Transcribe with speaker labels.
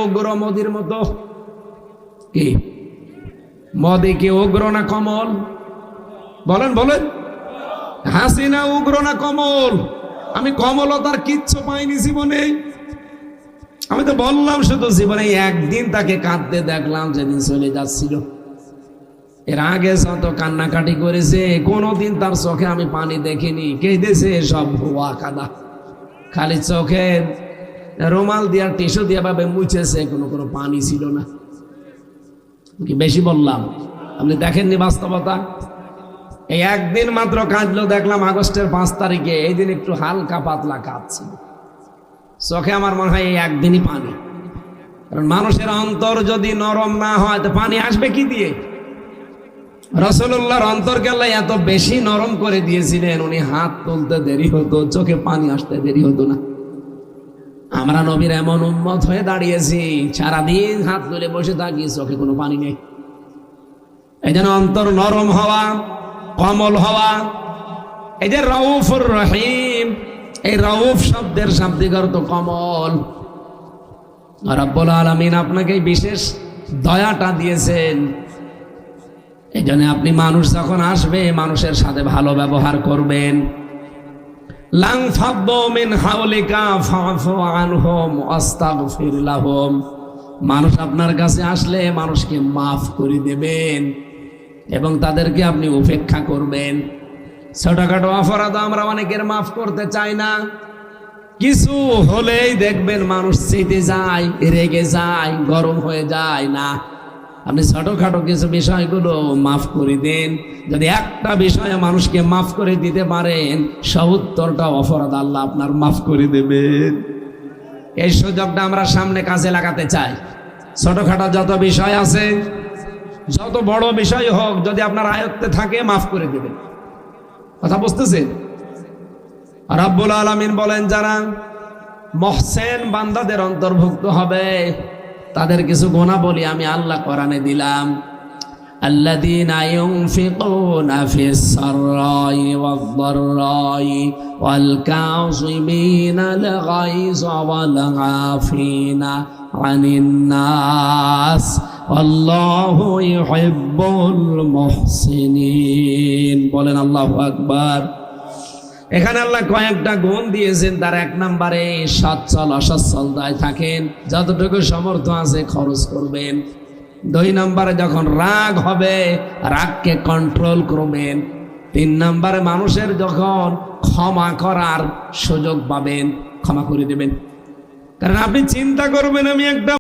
Speaker 1: উগ্র মোদির মতো। কি মোদি কি উগ্র না কমল? বলেন বলেন, হাসিনা উগ্র না কমল? আমি কমলতার কিচ্ছু পাইনি জীবনে। আমি তো বললাম শুধু জীবনে একদিন তাকে কাঁদতে দেখলাম, যেদিন চলে যাচ্ছিল। এর আগে যত কান্নাকাটি করেছে কোনোদিন তার চোখে আমি পানি দেখিনি। কেঁদেছে সব ভুয়া কাদা, খালি চোখে রুমাল দিয়া টিস্যু দিয়া ভাবে মুছেছে, কোনো পানি ছিল না। কি বেশি বললাম? আপনি দেখেননি বাস্তবতা? এই একদিন মাত্র কাঁদলো দেখলাম আগস্টের 5 তারিখে। এই দিন একটু হালকা পাতলা কাঁদছিল চোখে। আমার মনে হয় এই একদিনই পানি। কারণ মানুষের অন্তর যদি নরম না হয় তো পানি আসবে কি দিয়ে? রাসূলুল্লাহর অন্তরকে আল্লাহ এত বেশি নরম করে দিয়েছিলেন, উনি হাত তুলতে দেরি হতো, চোখে পানি আসতে দেরি হতো না। আমরা নবীর এমন উম্মত হয়ে দাঁড়িয়েছি, সারাদিন হাত তুলে বসে থাকি, চোখে কোনো পানি নেই। এই জন্য অন্তর নরম হওয়া, কমল হওয়া। এই যে রউফুর রহিম, এই রউফ শব্দের শাব্দিক অর্থ কমল। রব্বুল আলামিন আপনাকে বিশেষ দয়াটা দিয়েছেন। এই জন্য আপনি মানুষ যখন আসবে মানুষের সাথে ভালো ব্যবহার করবেন। লাং ফাদ্দু মিন হাওলিকা ফাফু আনহুম ওয়াস্তাগফির লাহুম। মানুষ আপনার কাছে আসলে মানুষকে মাফ করে দেবেন এবং তাদেরকে আপনি উপেক্ষা করবেন। ছোটখাটো অপরাধ আমরা অনেকের মাফ করতে চাই না, কিছু হলেই দেখবেন মানুষ চেতে যায়, রেগে যায়, গরম হয়ে যায়। না, আপনি ছোটখাটো কিছু বিষয়গুলো মাফ করে দেন। যদি একটা বিষয়ে মানুষকে মাফ করে দিতে পারেন, ৭০টা অপরাধ আল্লাহ আপনার মাফ করে দেবেন। এই সুযোগটা আমরা সামনে কাজে লাগাতে চাই। ছোটখাটো যত বিষয় আছে, যত বড় বিষয় হোক, যদি আপনার আয়ত্তে থাকে মাফ করে দেবেন। কথা বুঝতেছেন? রব্বুল আলামিন বলেন, যারা মহসেন বান্দাদের অন্তর্ভুক্ত হবে তাদের কিছু গুণাবলী আমি আল্লাহ কোরআনে দিলাম। আল্লাযীনা ইউনফিকুনা ফিস সাররাই ওয়াদ দাররাই ওয়াল কাযিমিনাল গায়যা ওয়াল আফিনা আনিন নাস আল্লাহু ইউহিব্বুল মুহসিনিন। বলেন আল্লাহু আকবার। এখানে আল্লাহ কয়েকটা গুণ দিয়েছেন। তার 1 নম্বরে সচ্ছল অসচ্ছলতায় থাকেন, যতটুকু সামর্থ্য আছে খরচ করবেন। 2 নম্বরে যখন রাগ হবে রাগকে কন্ট্রোল করবেন। 3 নম্বরে মানুষের যখন ক্ষমা করার সুযোগ পাবেন ক্ষমা করে দেবেন। কারণ আপনি চিন্তা করবেন, আমি একটা